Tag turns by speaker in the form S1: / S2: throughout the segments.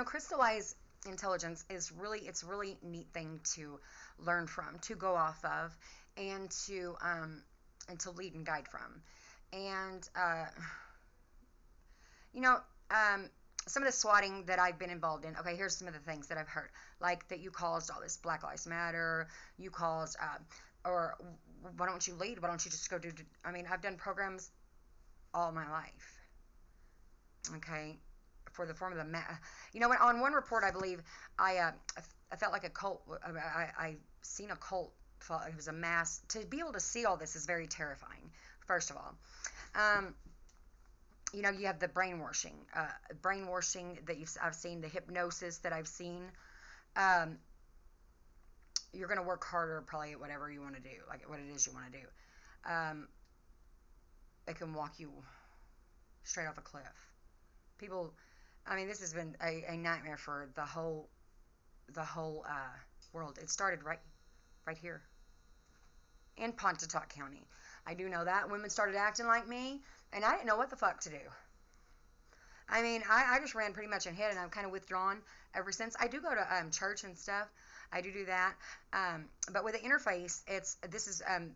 S1: Crystallized intelligence is it's really neat thing to learn from, to go off of, and to lead and guide from. And you know, um, some of the swatting that I've been involved in. Okay, here's some of the things that I've heard, like that you caused all this Black Lives Matter. You caused, or why don't you lead? Why don't you just go do? I mean, I've done programs all my life. Okay, for the form of the on one report, I believe I felt like a cult. I seen a cult. It was a mass. To be able to see all this is very terrifying. First of all, um, you have the brainwashing that I've seen, the hypnosis that I've seen. Um, you're gonna work harder probably at whatever you want to do, like what it is you want to do. Um, it can walk you straight off a cliff. People, I mean, this has been a nightmare for the whole world. It started right here in Pontotoc County. I do know that women started acting like me, and I didn't know what the fuck to do. I mean, I just ran pretty much ahead, and I'm kind of withdrawn ever since. I do go to church and stuff. I do that. But with the interface,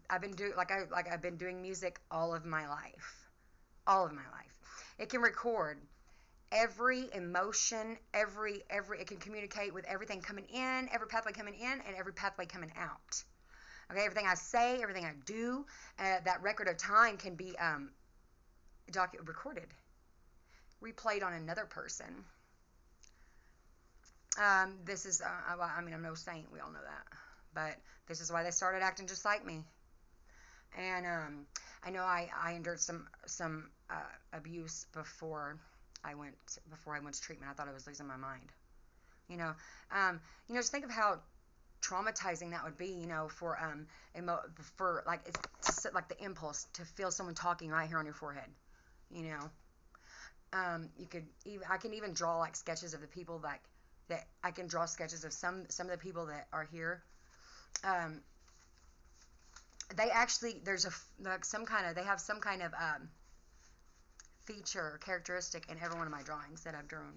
S1: I've been doing I've been doing music all of my life. It can record every emotion, every it can communicate with everything coming in, every pathway coming in, and every pathway coming out. Okay, everything I say, everything I do, that record of time can be recorded, replayed on another person. This is, I mean, I'm no saint, we all know that, but this is why they started acting just like me. And I know I endured some abuse before I went to treatment. I thought I was losing my mind. You know, just think of how traumatizing that would be. For like like the impulse to feel someone talking right here on your forehead. You know, I can even draw like sketches of the people that I can draw sketches of some of the people that are here. Um, they actually there's a like some kind of they have some kind of feature or characteristic in every one of my drawings that I've drawn.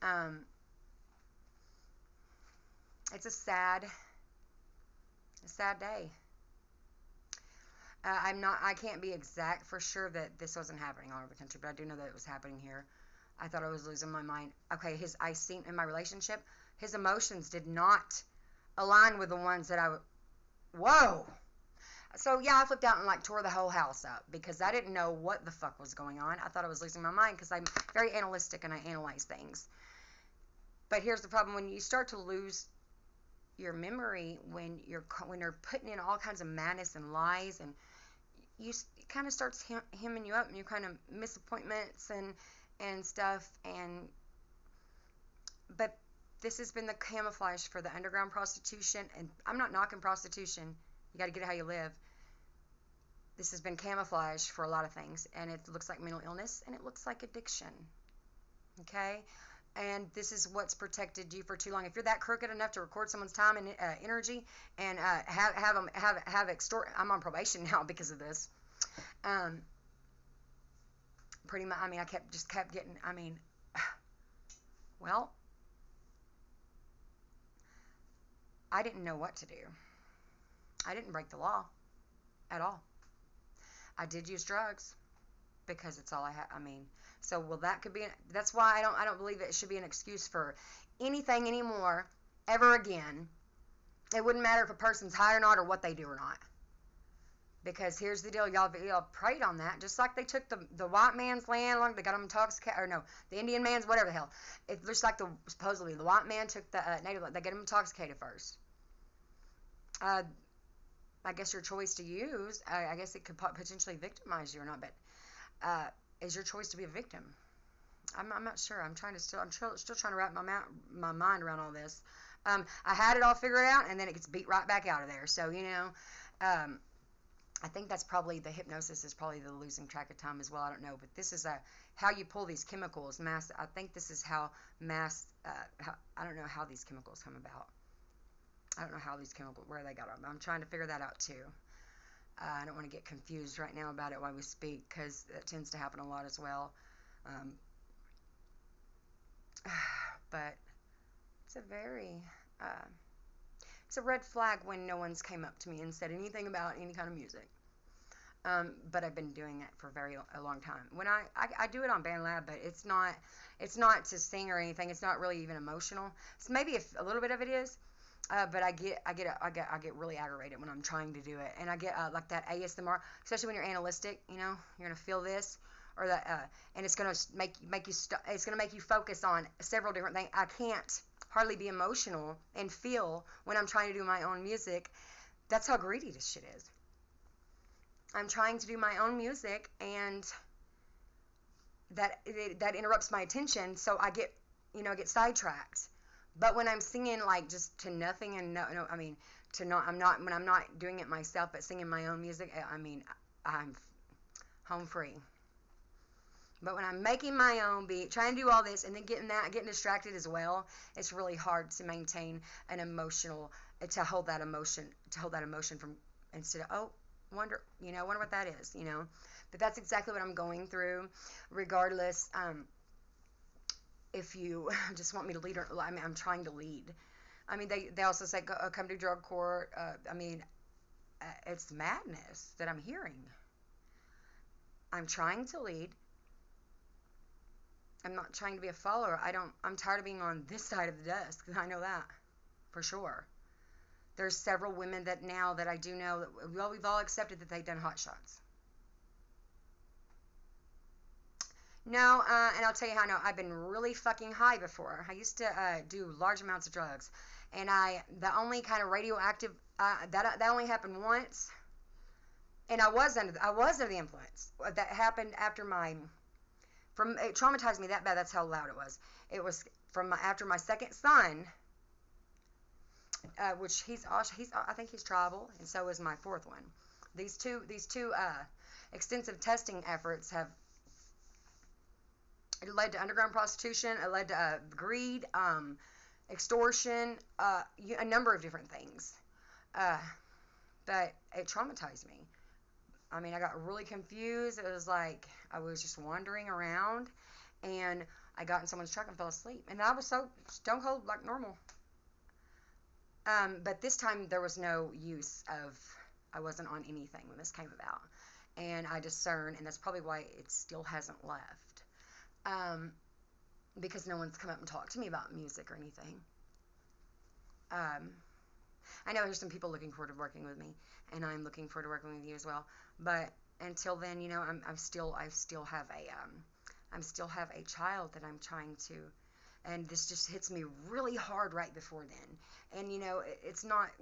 S1: Um, it's a sad day. I can't be exact for sure that this wasn't happening all over the country, but I do know that it was happening here. I thought I was losing my mind. Okay, I seen in my relationship, his emotions did not align with the ones that whoa. So yeah, I flipped out and like tore the whole house up because I didn't know what the fuck was going on. I thought I was losing my mind because I'm very analytic and I analyze things. But here's the problem: when you start to lose your memory, when you're putting in all kinds of madness and lies, and it kind of starts hemming you up, and you kind of miss appointments and stuff. And but this has been the camouflage for the underground prostitution, and I'm not knocking prostitution. You got to get it how you live. This has been camouflage for a lot of things, and it looks like mental illness, and it looks like addiction. Okay, and this is what's protected you for too long. If you're that crooked enough to record someone's time and energy, and have them have extort, I'm on probation now because of this. Um, Pretty much. I mean, I kept getting. I mean, well, I didn't know what to do. I didn't break the law at all. I did use drugs because it's all I had. I mean, so well that could be. That's why I don't believe it should be an excuse for anything anymore ever again. It wouldn't matter if a person's high or not or what they do or not. Because here's the deal, y'all preyed on that, just like they took the white man's land, they got them intoxicated, or no, the Indian man's, whatever the hell. It looks like supposedly the white man took the native land, they get them intoxicated first. I guess your choice to use, I guess it could potentially victimize you or not, but is your choice to be a victim? I'm not sure. I'm still trying to wrap my mind around all this. I had it all figured out, and then it gets beat right back out of there. So I think that's probably the hypnosis is probably the losing track of time as well. I don't know, but this is how you pull these chemicals. I think this is how I don't know how these chemicals come about. I don't know how these chemicals, where they got them. I'm trying to figure that out too. I don't want to get confused right now about it while we speak because it tends to happen a lot as well. Um, But it's a very, uh, it's a red flag when no one's came up to me and said anything about any kind of music. But I've been doing it for a long time. When I do it on BandLab, but it's not to sing or anything. It's not really even emotional. So maybe a little bit of it is, but I get really aggravated when I'm trying to do it, and I get like that ASMR, especially when you're analytic. You know, you're gonna feel this or that, and it's gonna make you it's gonna make you focus on several different things. I can't hardly be emotional and feel when I'm trying to do my own music. That's how greedy this shit is. I'm trying to do my own music, and that interrupts my attention, so I get sidetracked. But when I'm singing like just to nothing and no, I mean to not, I'm not when I'm not doing it myself, but singing my own music, I mean I'm home free. But when I'm making my own beat, trying to do all this, and then getting distracted as well, it's really hard to maintain an emotional, to hold that emotion from, instead of, oh, wonder what that is, But that's exactly what I'm going through. Regardless, if you just want me to lead, I mean, I'm trying to lead. I mean, they also say come to drug court. I mean, it's madness that I'm hearing. I'm trying to lead. I'm not trying to be a follower. I'm tired of being on this side of the desk. I know that for sure. There's several women that now that I do know that, well, we've all accepted that they've done hot shots. No, and I'll tell you how. No, I've been really fucking high before. I used to do large amounts of drugs, and the only kind of radioactive that only happened once, and I was under the influence. That happened after it traumatized me that bad. That's how loud it was. It was after my second son. Which I think he's tribal, and so is my fourth one. These two extensive testing efforts have led to underground prostitution. It led to greed, extortion, a number of different things. But it traumatized me. I mean, I got really confused. It was like I was just wandering around, and I got in someone's truck and fell asleep. And I was so stone cold like normal. But this time there was no use of, I wasn't on anything when this came about. And I discern, and that's probably why it still hasn't left. Because no one's come up and talked to me about music or anything. I know there's some people looking forward to working with me, and I'm looking forward to working with you as well. But until then, I still have a child that I'm trying to, and this just hits me really hard right before then. And it's not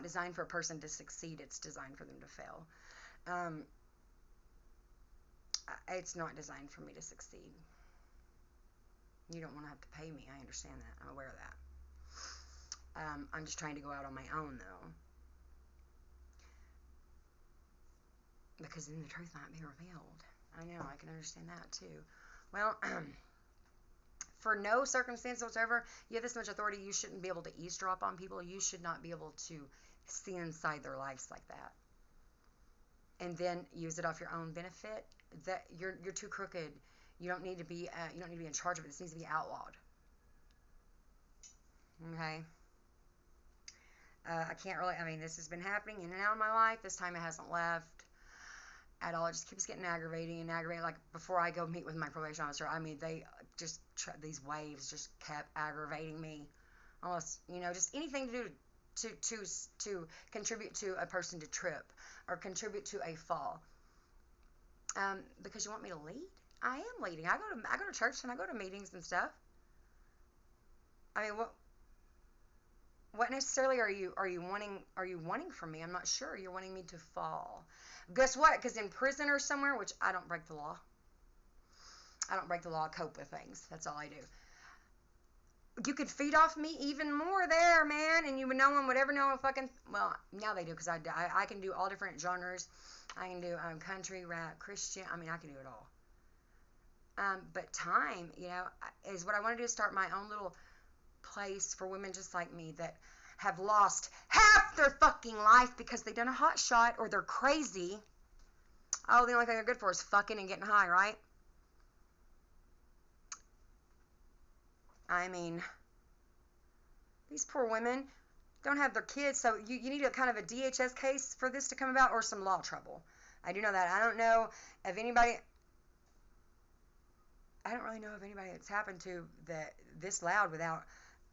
S1: designed for a person to succeed. It's designed for them to fail. It's not designed for me to succeed. You don't want to have to pay me. I understand that. I'm aware of that. I'm just trying to go out on my own, though. Because then the truth might be revealed. I know, I can understand that, too. Well, for no circumstance whatsoever, you have this much authority, you shouldn't be able to eavesdrop on people. You should not be able to see inside their lives like that. And then use it off your own benefit. That you're too crooked. You don't need to be in charge of it. This needs to be outlawed. Okay. I can't really. I mean, this has been happening in and out of my life. This time it hasn't left at all. It just keeps getting aggravating. Like before I go meet with my probation officer, I mean, they just these waves just kept aggravating me. Almost, just anything to do to contribute to a person to trip or contribute to a fall. Because you want me to lead? I am leading. I go to church and I go to meetings and stuff. I mean, what necessarily are you wanting from me? I'm not sure. You're wanting me to fall. Guess what? Because in prison or somewhere, which I don't break the law. I don't break the law. I cope with things. That's all I do. You could feed off me even more there, man, and no one would ever know well, now they do, because I can do all different genres. I can do country, rap, Christian. I mean, I can do it all. But time, is what I want to do, is start my own little place for women just like me that have lost half their fucking life because they've done a hot shot or they're crazy. Oh, the only thing they're good for is fucking and getting high, right? I mean, these poor women don't have their kids, so you need a kind of a DHS case for this to come about, or some law trouble. I do know that. I don't know if anybody, I don't really know of anybody that's happened to this loud without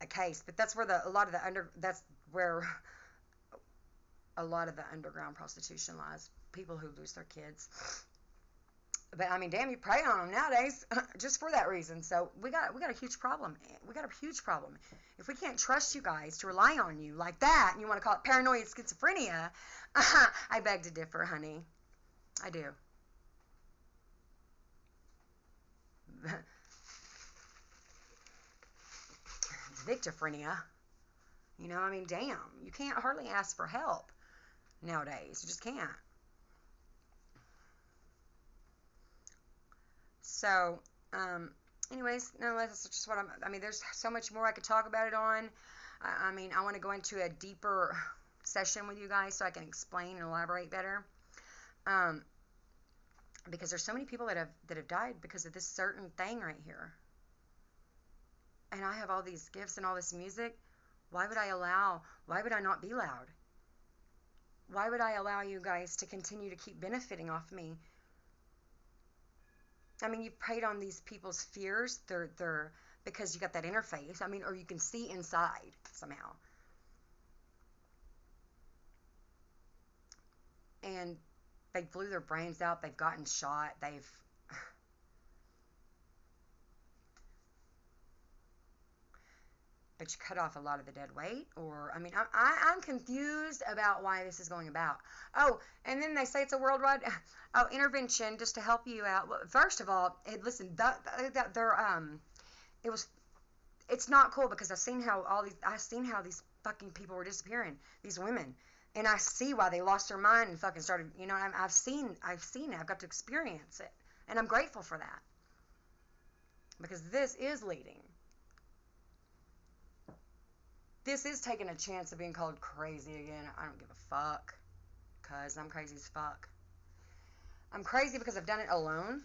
S1: a case. But that's where that's where a lot of the underground prostitution lies. People who lose their kids. But I mean, damn, you prey on them nowadays just for that reason. So we got a huge problem. We got a huge problem. If we can't trust you guys to rely on you like that, and you want to call it paranoid schizophrenia, I beg to differ, honey. I do. It's victophhrenia. You know, I mean, damn, you can't hardly ask for help nowadays. You just can't. So, anyways, no, that's just what I mean, there's so much more I could talk about it on. I mean, I want to go into a deeper session with you guys so I can explain and elaborate better. Because there's so many people that have died because of this certain thing right here. And I have all these gifts and all this music. Why would I not be loud? Why would I allow you guys to continue to keep benefiting off me? I mean, you've preyed on these people's fears. They're because you got that interface. I mean, or you can see inside somehow. And they blew their brains out. They've gotten shot. But you cut off a lot of the dead weight, or I mean, I'm confused about why this is going about. Oh, and then they say it's a worldwide intervention just to help you out. Well, first of all, listen, it's not cool because I've seen how these fucking people were disappearing, these women, and I see why they lost their mind and fucking started. You know, I've seen it. I've got to experience it, and I'm grateful for that because this is leading. This is taking a chance of being called crazy again. I don't give a fuck. Because I'm crazy as fuck. I'm crazy because I've done it alone.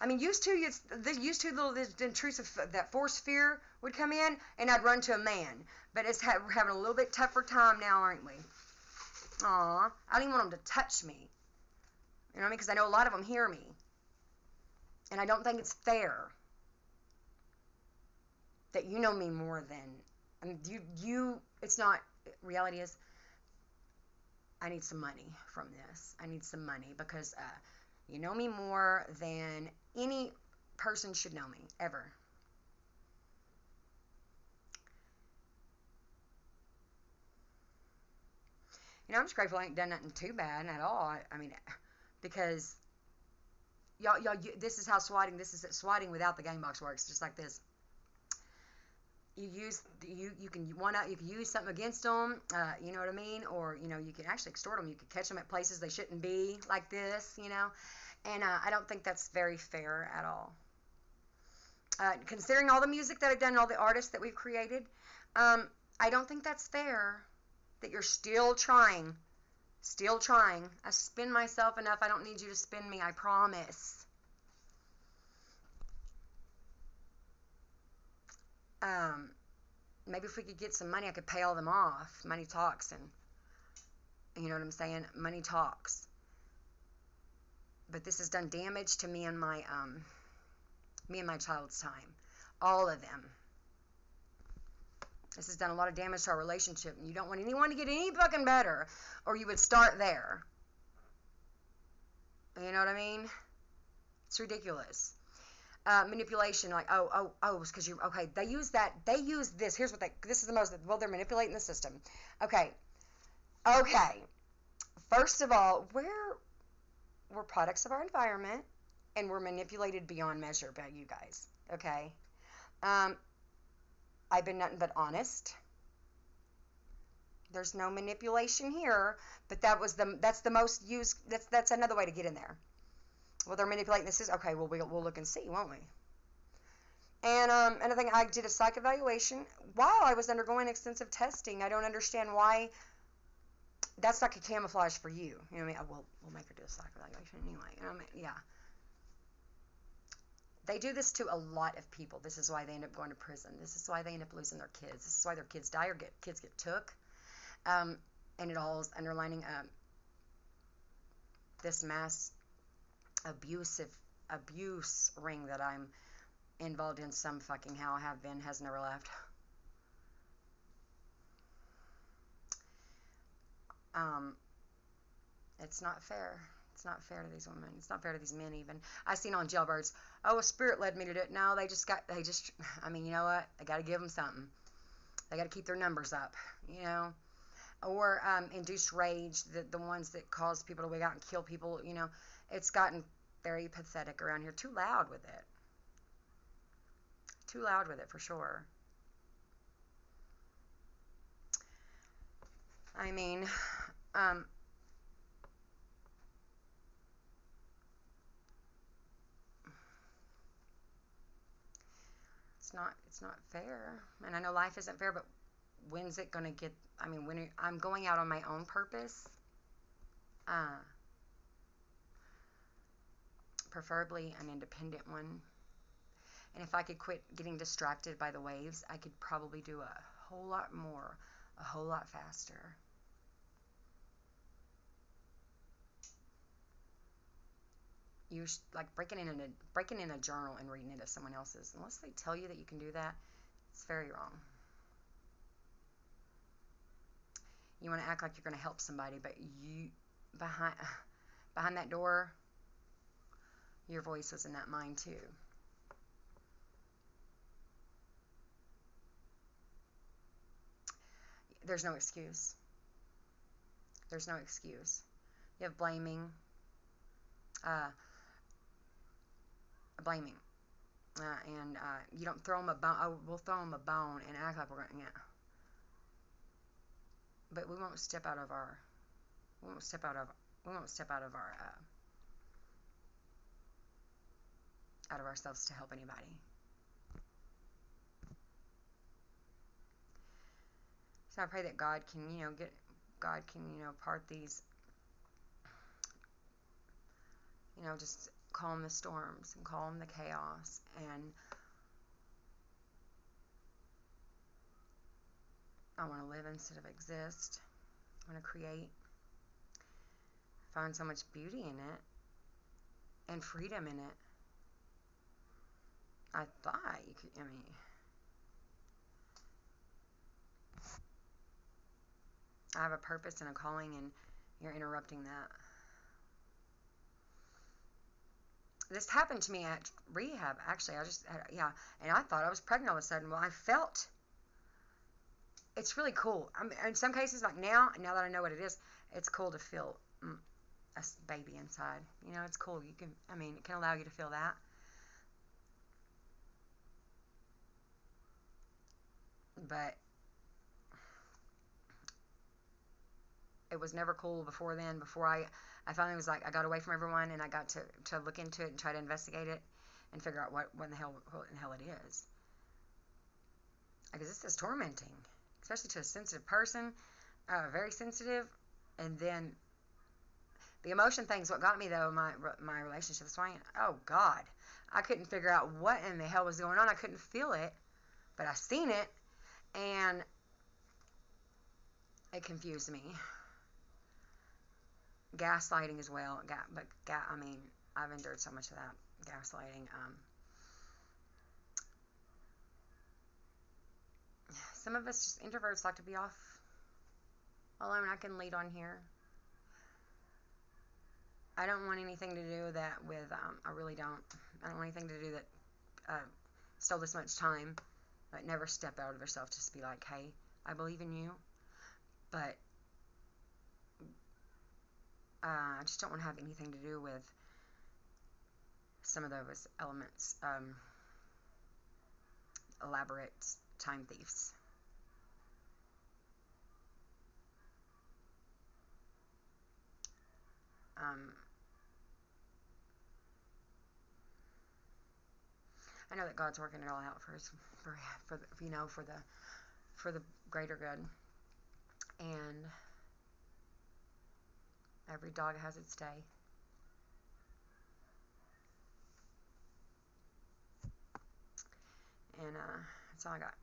S1: I mean, used to the intrusive, that force fear would come in, and I'd run to a man. But we're having a little bit tougher time now, aren't we? Aw. I don't even want them to touch me. You know what I mean? Because I know a lot of them hear me. And I don't think it's fair that you know me more than... I mean, it's not, reality is, I need some money from this. I need some money because you know me more than any person should know me, ever. You know, I'm just grateful I ain't done nothing too bad at all. I mean, because, y'all, this is how swatting without the game box works, just like this. You can use something against them, you know what I mean, or you know you can actually extort them. You can catch them at places they shouldn't be, like this, you know, and I don't think that's very fair at all. Considering all the music that I've done, all the artists that we've created, I don't think that's fair that you're still trying. I spin myself enough. I don't need you to spin me. I promise. Maybe if we could get some money, I could pay all them off. Money talks, and you know what I'm saying? Money talks. But this has done damage to me and my child's time. All of them. This has done a lot of damage to our relationship, and you don't want anyone to get any fucking better, or you would start there. You know what I mean? It's ridiculous. Manipulation, like, it's because you're, okay, they use this, this is the most, well, they're manipulating the system. Okay, first of all, we're products of our environment, and we're manipulated beyond measure by you guys, okay? I've been nothing but honest. There's no manipulation here, but that's the most used, that's another way to get in there. Well, they're manipulating this. Okay, well, we'll look and see, won't we? And another thing, I did a psych evaluation while I was undergoing extensive testing. I don't understand why. That's like a camouflage for you. You know what I mean? We'll make her do a psych evaluation anyway. You know what I mean? Yeah. They do this to a lot of people. This is why they end up going to prison. This is why they end up losing their kids. This is why their kids die or kids get took. And it all is underlining this mass abuse ring that I'm involved in some fucking how, have been, has never left. It's not fair. It's not fair to these women. It's not fair to these men even. I seen on Jailbirds, oh, a spirit led me to do it. No, I mean, you know what? I got to give them something. They got to keep their numbers up, you know. Or induced rage, the ones that cause people to wig out and kill people, you know. It's gotten very pathetic around here. Too loud with it. Too loud with it, for sure. I mean, it's not fair. And I know life isn't fair, but when's it going to get, I mean, I'm going out on my own purpose, preferably an independent one. And if I could quit getting distracted by the waves, I could probably do a whole lot more, a whole lot faster. Like breaking in a journal and reading it as someone else's, unless they tell you that you can do that, it's very wrong. You want to act like you're going to help somebody, but you behind that door, your voice was in that mind too. There's no excuse. There's no excuse. You have blaming, and you don't throw them a bone. Oh, we'll throw them a bone and act like we're going to, yeah. But we won't step out of our, out of ourselves to help anybody. So I pray that God can, part these, just calm the storms and calm the chaos, and I want to live instead of exist. I want to create, find so much beauty in it and freedom in it. I thought you could, I have a purpose and a calling, and you're interrupting that. This happened to me at rehab, actually. And I thought I was pregnant all of a sudden. Well, I felt, it's really cool. In some cases, like now that I know what it is, it's cool to feel a baby inside. It's cool. It can allow you to feel that. But it was never cool before then. Before I finally was like, I got away from everyone and I got to look into it and try to investigate it and figure out what in the hell it is. Because this is tormenting, especially to a sensitive person, very sensitive. And then the emotion thing's what got me, though. My relationship with Swain. Oh God, I couldn't figure out what in the hell was going on. I couldn't feel it, but I seen it, and it confused me. Gaslighting as well, I've endured so much of that gaslighting. Some of us just introverts like to be off alone. I can lead on here. I don't want anything to do that with, I really don't. I don't want anything to do that stole this much time, but never step out of yourself. Just be like, hey, I believe in you, but I just don't want to have anything to do with some of those elements, elaborate time thieves. I know that God's working it all out for the greater good, and every dog has its day. And that's all I got.